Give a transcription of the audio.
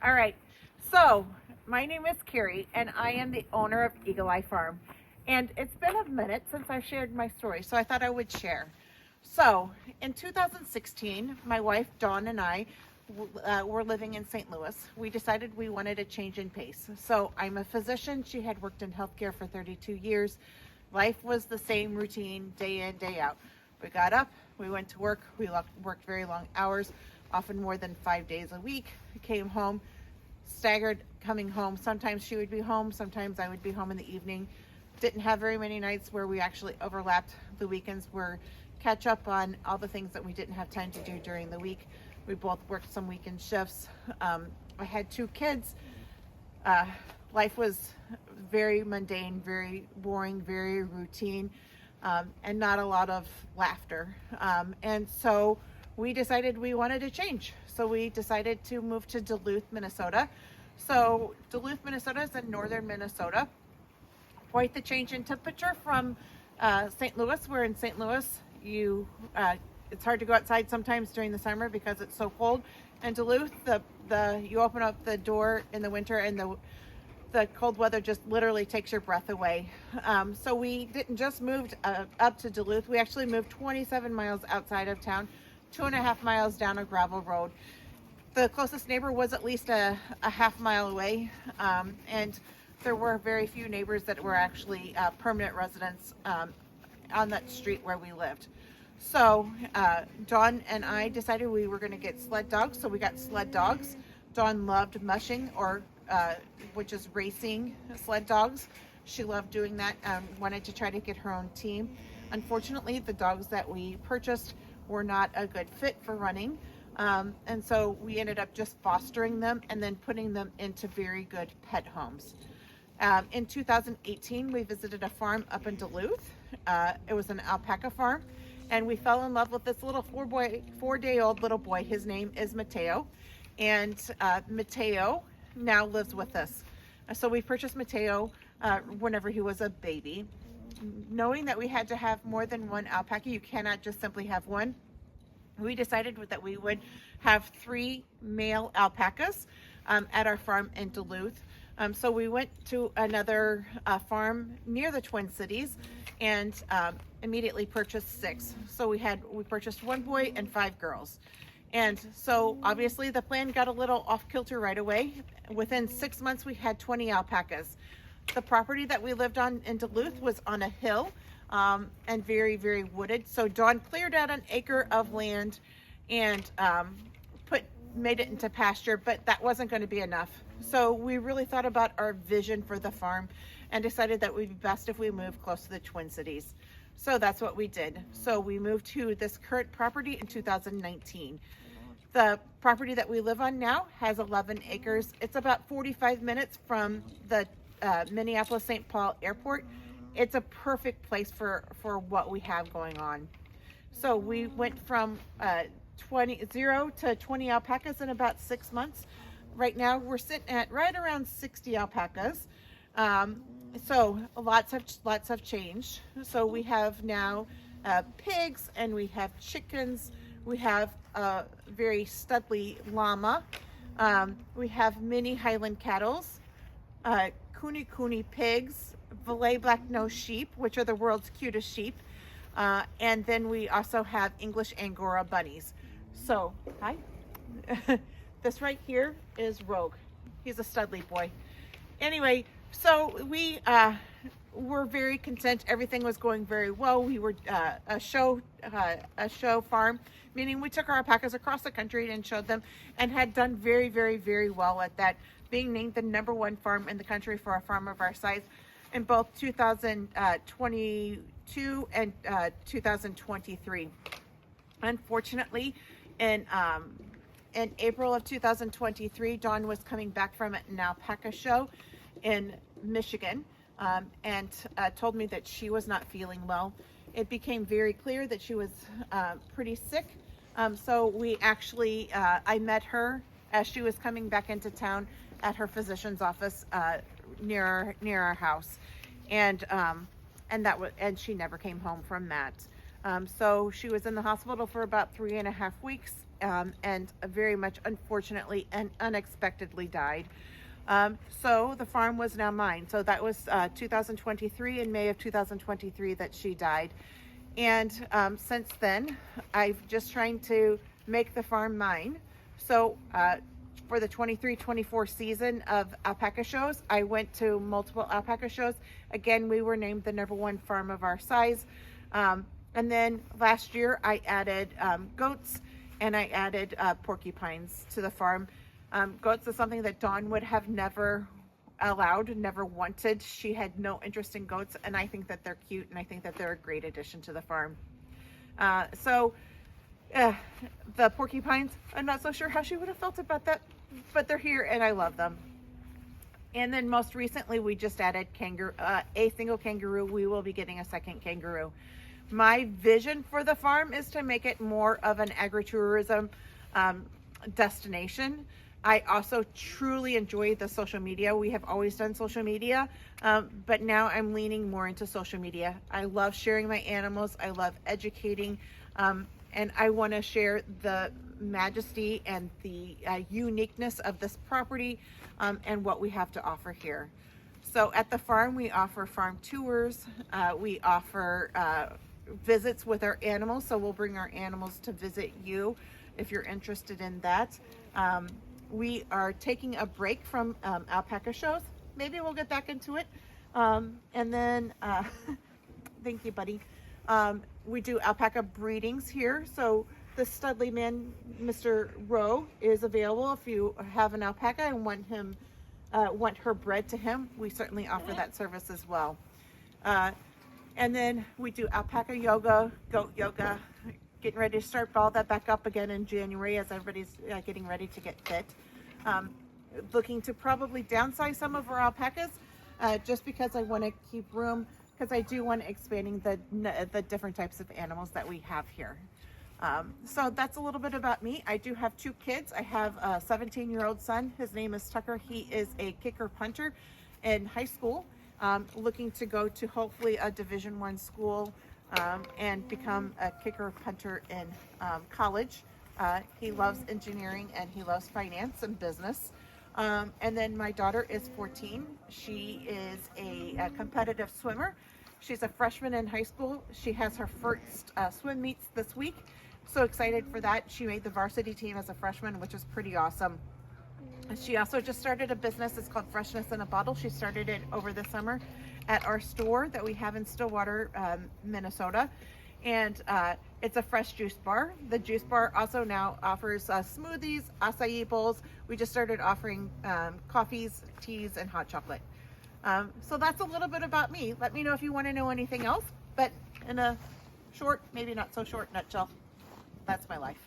All right. So, my name is Carrie, and I am the owner of Eagle Eye Farm. And it's been a minute since I shared my story, so I thought I would share. So, in 2016, my wife Dawn and I were living in St. Louis. We decided we wanted a change in pace. So, I'm a physician. She had worked in healthcare for 32 years. Life was the same routine, day in, day out. We got up, we went to work, we worked very long hours, often more than 5 days a week. We came home, staggered coming home. Sometimes she would be home, sometimes I would be home in the evening. Didn't have very many nights where we actually overlapped. The weekends were catch up on all the things that we didn't have time to do during the week. We both worked some weekend shifts. I had 2 kids. Life was very mundane, very boring, very routine, and not a lot of laughter. And so we decided we wanted to change. So we decided to move to Duluth, Minnesota. So Duluth, Minnesota is in northern Minnesota. Quite the change in temperature from St. Louis. We're in St. Louis. It's hard to go outside sometimes during the summer because it's so cold. And Duluth, you open up the door in the winter and the cold weather just literally takes your breath away. So we didn't just move up to Duluth. We actually moved 27 miles outside of town, 2.5 miles down a gravel road. The closest neighbor was at least a half mile away, and there were very few neighbors that were actually permanent residents on that street where we lived. So Dawn and I decided we were going to get sled dogs, so we got sled dogs. Dawn loved mushing, which is racing sled dogs. She loved doing that, wanted to try to get her own team. Unfortunately, the dogs that we purchased were not a good fit for running. And so we ended up just fostering them and then putting them into very good pet homes. In 2018, we visited a farm up in Duluth. It was an alpaca farm, and we fell in love with this little 4-day-old little boy. His name is Mateo, and Mateo now lives with us. So we purchased Mateo whenever he was a baby. Knowing that we had to have more than one alpaca, you cannot just simply have one. We decided that we would have 3 male alpacas at our farm in Duluth. So we went to another farm near the Twin Cities and immediately purchased 6. So we purchased 1 boy and 5 girls. And so obviously the plan got a little off kilter right away. Within 6 months, we had 20 alpacas. The property that we lived on in Duluth was on a hill and very, very wooded. So Dawn cleared out an acre of land and made it into pasture, but that wasn't going to be enough. So we really thought about our vision for the farm and decided that it would be best if we moved close to the Twin Cities. So that's what we did. So we moved to this current property in 2019. The property that we live on now has 11 acres. It's about 45 minutes from the Minneapolis-St. Paul airport. It's a perfect place for what we have going on. So we went from 0 to 20 alpacas in about 6 months. Right now we're sitting at right around 60 alpacas. So lots have changed. So we have now pigs, and we have chickens. We have a very studly llama. We have mini Highland cattles, Kune pigs, Valais black-nosed sheep, which are the world's cutest sheep. And then we also have English Angora bunnies. So, hi. This right here is Rogue. He's a studly boy. Anyway, so we were very content. Everything was going very well. We were a show farm, meaning we took our alpacas across the country and showed them, and had done very, very, very well at that, being named the #1 farm in the country for a farm of our size in both 2022 and 2023. Unfortunately, in April of 2023, Dawn was coming back from an alpaca show in Michigan, and told me that she was not feeling well. It became very clear that she was pretty sick. So we actually, I met her as she was coming back into town at her physician's office near our house, and she never came home from that. So she was in the hospital for about 3.5 weeks, and very much unfortunately and unexpectedly died. So the farm was now mine. So that was 2023, in May of 2023 that she died. And since then, I've just trying to make the farm mine. So for the 23-24 season of alpaca shows, I went to multiple alpaca shows. Again, we were named the #1 farm of our size. And then last year I added goats, and I added porcupines to the farm. Goats is something that Dawn would have never allowed, never wanted. She had no interest in goats, and I think that they're cute, and I think that they're a great addition to the farm. The porcupines, I'm not so sure how she would have felt about that, but they're here and I love them. And then most recently we just added a single kangaroo. We will be getting a second kangaroo. My vision for the farm is to make it more of an agritourism destination. I also truly enjoy the social media. We have always done social media, but now I'm leaning more into social media. I love sharing my animals. I love educating, and I want to share the majesty and the uniqueness of this property and what we have to offer here. So at the farm, we offer farm tours. We offer visits with our animals. So we'll bring our animals to visit you if you're interested in that. We are taking a break from alpaca shows. Maybe we'll get back into it. And then, thank you, buddy. We do alpaca breedings here. So the Studley man, Mr. Rowe, is available if you have an alpaca and want her bred to him. We certainly offer that service as well. And then we do alpaca yoga, goat yoga, getting ready to start all that back up again in January as everybody's getting ready to get fit. Looking to probably downsize some of our alpacas just because I want to keep room, because I do want to expanding the different types of animals that we have here. So that's a little bit about me. I do have 2 kids. I have a 17-year-old son. His name is Tucker. He is a kicker punter in high school, looking to go to hopefully a Division I school and become a kicker punter in college. He loves engineering and he loves finance and business. And then my daughter is 14. She is a competitive swimmer. She's a freshman in high school. She has her first swim meets this week. So excited for that. She made the varsity team as a freshman, which is pretty awesome. She also just started a business. It's called Freshness in a Bottle. She started it over the summer at our store that we have in Stillwater, Minnesota. And it's a fresh juice bar. The juice bar also now offers smoothies, acai bowls. We just started offering coffees, teas, and hot chocolate. So that's a little bit about me. Let me know if you want to know anything else, but in a short, maybe not so short nutshell, that's my life.